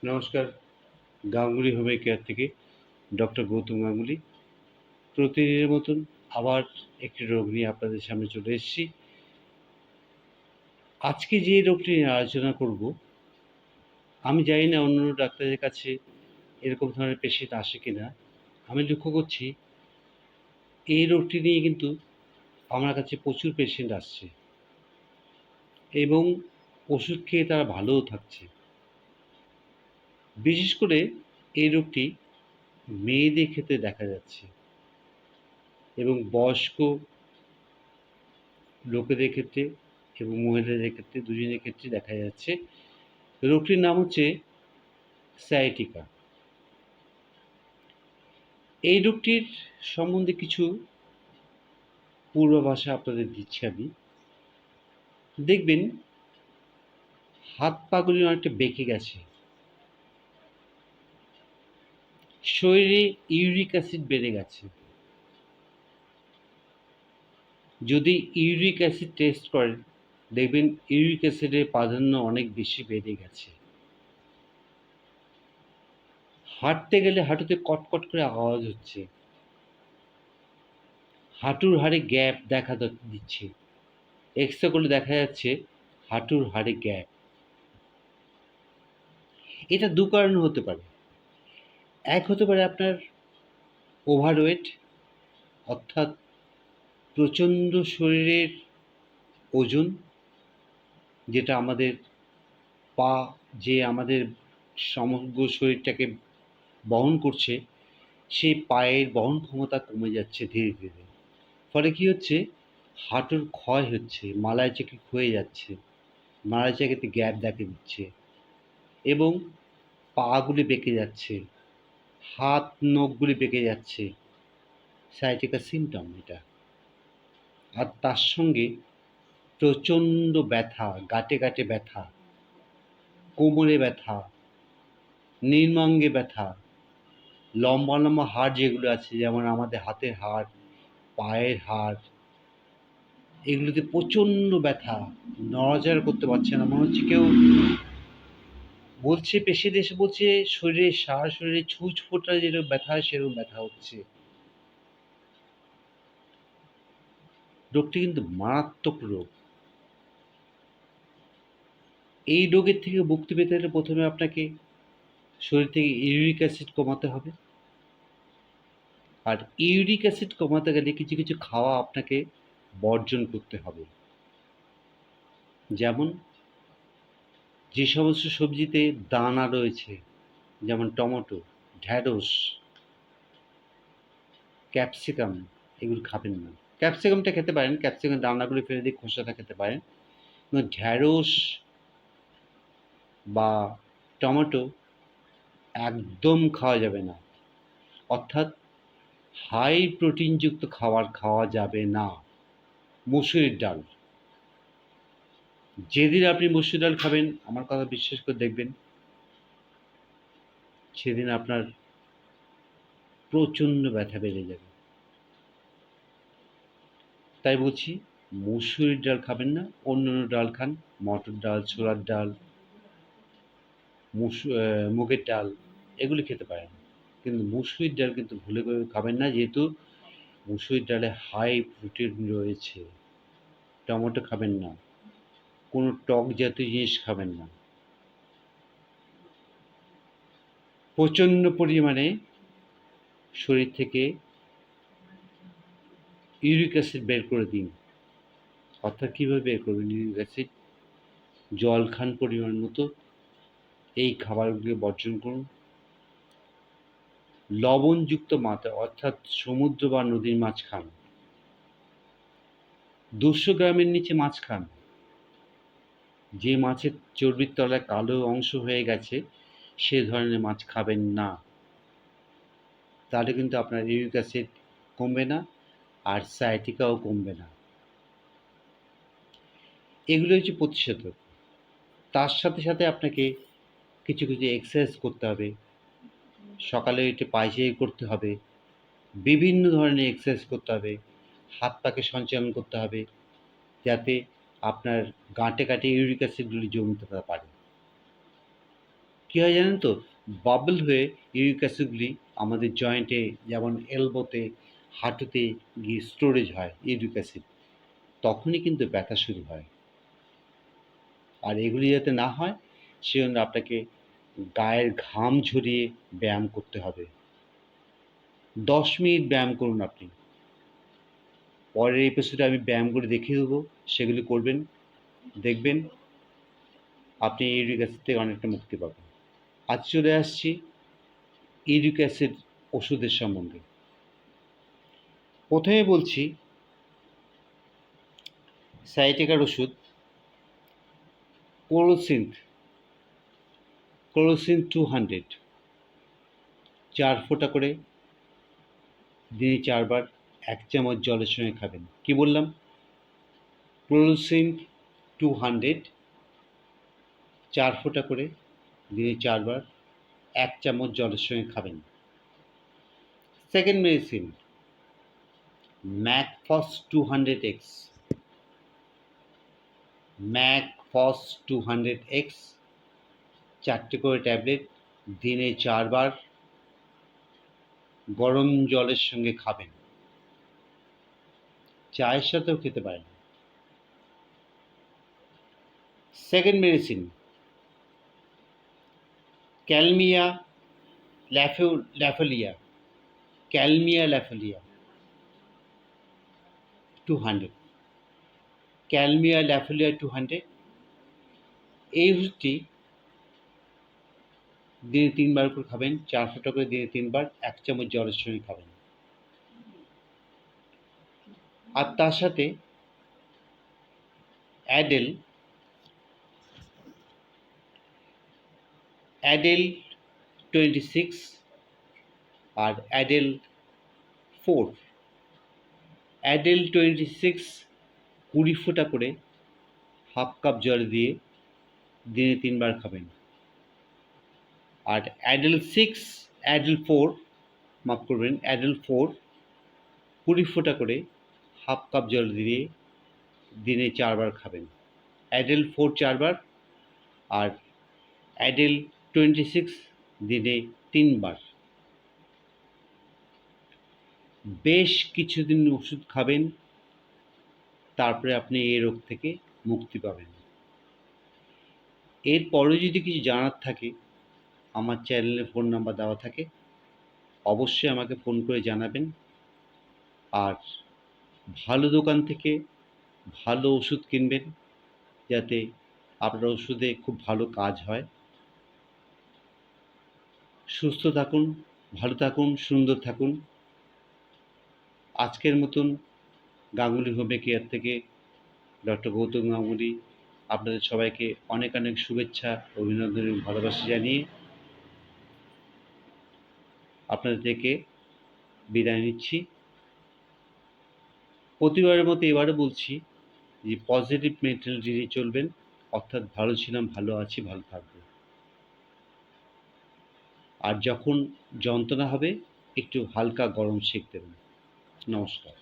নমস্কার, Ganguly homeo care থেকে doctor Gautam Ganguly. প্রতিদিনের মতন আবার একটি রোগ নিয়ে আপনাদের সামনে চলে এসেছি। আজকে যে রোগটি নিয়ে আলোচনা করব, আমি জানি না অন্য ডাক্তারের কাছে এরকম ধরনের পেশেন্ট আসে কি না। আমি লক্ষ্য করছি এই রোগটি নিয়ে কিন্তু আমার কাছে প্রচুর পেশেন্ট আসছে এবং ওষুধ খেয়ে তারা ভালোও থাকছে। বিশেষ করে এই রোগটি মেয়েদের ক্ষেত্রে দেখা যাচ্ছে এবং বয়স্ক লোকেদের ক্ষেত্রে এবং মহিলাদের ক্ষেত্রে দুজনের ক্ষেত্রে দেখা যাচ্ছে। রোগটির নাম হচ্ছে সায়াটিকা। এই রোগটির সম্বন্ধে কিছু পূর্বাভাস আপনাদের দিচ্ছি আমি। দেখবেন হাত পাগুলি অনেকটা বেঁকে গেছে, শরীরে ইউরিক অ্যাসিড বেড়ে গেছে। যদি ইউরিক অ্যাসিড টেস্ট করেন, দেখবেন ইউরিক অ্যাসিডের প্রাধান্য অনেক বেশি বেড়ে গেছে। হাঁটতে গেলে হাঁটুতে কটকট করে আওয়াজ হচ্ছে, হাঁটুর হাড়ে গ্যাপ দেখা দিচ্ছে। এক্সরে করলে দেখা যাচ্ছে হাঁটুর হাড়ে গ্যাপ। এটা দু কারণে হতে পারে। এক হতে পারে আপনার ওভারওয়েট, অর্থাৎ প্রচণ্ড শরীরের ওজন, যেটা আমাদের পা যে আমাদের সমগ্র শরীরটাকে বহন করছে, সেই পায়ের বহন ক্ষমতা কমে যাচ্ছে ধীরে ধীরে। ফলে কী হচ্ছে, হাঁটুর ক্ষয় হচ্ছে, মালায় চাকি ক্ষয়ে যাচ্ছে, মালায় চাকিতে গ্যাপ দেখা দিচ্ছে এবং পাগুলি বেঁকে যাচ্ছে, হাত নখগুলি বেঁকে যাচ্ছে। সায়াটিকা সিমটম এটা। আর তার সঙ্গে প্রচণ্ড ব্যথা, গাঁটে গাঁটে ব্যথা, কোমরে ব্যথা, নিম্নাঙ্গে ব্যথা, লম্বা লম্বা হাড় যেগুলো আছে, যেমন আমাদের হাতের হাড়, পায়ের হাড়, এগুলোতে প্রচণ্ড ব্যথা, নড়াচড়া করতে পারছে না। মনে হচ্ছে কেউ বলছে, পেশেন্ট এসে বলছে শরীরে সারা শরীরে ছুঁচ ফোটা যেরকম ব্যথা হয় সেরকম ব্যথা হচ্ছে। রোগটি কিন্তু মারাত্মক রোগ। এই রোগের থেকে মুক্তি পেতে হলে প্রথমে আপনাকে শরীর থেকে ইউরিক অ্যাসিড কমাতে হবে। আর ইউরিক অ্যাসিড কমাতে গেলে কিছু কিছু খাওয়া আপনাকে বর্জন করতে হবে। যেমন যে সমস্ত সবজিতে দানা রয়েছে, যেমন টমেটো, ঢ্যাঁড়স, ক্যাপসিকাম, এগুলো খাবেন না। ক্যাপসিকামটা খেতে পারেন, ক্যাপসিকাম দানাগুলো ফেলে দিয়ে খোসাটা খেতে পারেন। কিন্তু ঢ্যাঁড়স বা টমেটো একদম খাওয়া যাবে না। অর্থাৎ হাই প্রোটিনযুক্ত খাবার খাওয়া যাবে না। মসুরির ডাল, যেদিন আপনি মসুর ডাল খাবেন, আমার কথা বিশ্বাস করে দেখবেন, সেদিন আপনার প্রচণ্ড ব্যথা বেড়ে যাবে। তাই বলছি, মসুরির ডাল খাবেন না, অন্যান্য ডাল খান। মটর ডাল, ছোলার ডাল, মুগের ডাল, এগুলি খেতে পারেন। কিন্তু মসুরির ডাল কিন্তু ভুলে করে খাবেন না, যেহেতু মসুরির ডালে হাই প্রোটিন রয়েছে। টমেটো খাবেন না, কোনো টক জাতীয় জিনিস খাবেন না। প্রচণ্ড পরিমাণে শরীর থেকে ইউরিক অ্যাসিড বের করে দিন। অর্থাৎ কীভাবে বের করবেন ইউরিক অ্যাসিড? জল খান পরিমাণ মতো, এই খাবারগুলো বর্জন করুন। লবণযুক্ত মাছ, অর্থাৎ সমুদ্র বা নদীর মাছ খান। 200 গ্রামের নিচে মাছ খান। যে মাছের চর্বির তলায় কালো অংশ হয়ে গেছে, সে ধরনের মাছ খাবেন না। তাহলে কিন্তু আপনার ইউরিক অ্যাসিড কমবে না, আর সায়াটিকাও কমবে না। এগুলো হচ্ছে প্রতিষেধক। তার সাথে সাথে আপনাকে কিছু কিছু এক্সারসাইজ করতে হবে। সকালে উঠে পায়চারি করতে হবে, বিভিন্ন ধরনের এক্সারসাইজ করতে হবে, হাত পাকে সঞ্চালন করতে হবে, যাতে আপনার গাঁটে গাঁটে ইউরিক অ্যাসিডগুলি জমতে না পারে। কী হয় জানেন তো, বাবল হয়ে ইউরিক অ্যাসিডগুলি আমাদের জয়েন্টে, যেমন এলবোতে, হাঁটুতে গিয়ে স্টোরেজ হয় ইউরিক অ্যাসিড, তখনই কিন্তু ব্যথা শুরু হয়। আর এগুলি যাতে না হয় সেজন্য আপনাকে গায়ের ঘাম ঝরিয়ে ব্যায়াম করতে হবে। 10 মিনিট ব্যায়াম করুন আপনি। পরের এপিসোডে আমি ব্যায়ামগুলি দেখিয়ে দেবো, সেগুলি করবেন, দেখবেন আপনি ইউরিক অ্যাসিড থেকে অনেকটা মুক্তি পাবেন। আজ চলে আসছি ইউরিক অ্যাসিড ওষুধের সম্বন্ধে। প্রথমে বলছি সাইটিকার ওষুধ ক্লোরোসিন 200, 4 ফোঁটা করে দিনে 4 বার 1 চামচ জলের সঙ্গে খাবেন। কি বললাম? ক্লোরোসিন 200, 4 ফোঁটা করে দিনে 4 বার 1 চামচ জলের সঙ্গে খাবেন। সেকেন্ড মেডিসিন ম্যাকফস 200X, ম্যাকফস 200X, 4টে করে ট্যাবলেট দিনে 4 বার গরম জলের সঙ্গে খাবেন। চায়ের সাথেও খেতে পারেন। Second medicine Kalmia latifolia, Kalmia latifolia 200, Kalmia latifolia 200। এই ওষুধটি দিনে 3 বার করে খাবেন, 4 ফোঁটা করে দিনে 3 বার 1 চামচ জলের সঙ্গে খাবেন। আর তার সাথে অ্যাডেল 26 আর অ্যাডেল 4, অ্যাডেল 26 20 ফোঁটা করে হাফ কাপ জল দিয়ে দিনে 3 বার খাবেন। আর অ্যাডেল 4 মাফ করবেন, অ্যাডেল 4 20 ফোঁটা করে হাফ কাপ জল দিয়ে দিনে 4 বার খাবেন। অ্যাডেল 4 4 বার আর অ্যাডেল 26 দিনে 3 বার। বেশ কিছুদিন ওষুধ খাবেন, তারপরে আপনি এই রোগ থেকে মুক্তি পাবেন। এরপরে যদি কিছু জানার থাকে, আমার চ্যানেলে ফোন নাম্বার দেওয়া থাকে, অবশ্যই আমাকে ফোন করে জানাবেন। আর ভালো দোকান থেকে ভালো ওষুধ কিনবেন, যাতে আপনার ওষুধে খুব ভালো কাজ হয়। সুস্থ থাকুন, ভালো থাকুন, সুন্দর থাকুন। আজকের মতন গাঙ্গুলি হোমিও কেয়ার থেকে ডক্টর গৌতম গাঙ্গুলি আপনাদের সবাইকে অনেক অনেক শুভেচ্ছা, অভিনন্দন এবং ভালোবাসা জানিয়ে আপনাদের থেকে বিদায় নিচ্ছি। প্রতিবারের মতো এবারও বলছি যে পজিটিভ মেন্টালিটি নিয়ে চলবেন, অর্থাৎ ভালো ছিলাম, ভালো আছি, ভালো থাকবো। আর যখন যন্ত্রণা হবে একটু হালকা গরম সেঁক দেবেন। নমস্কার।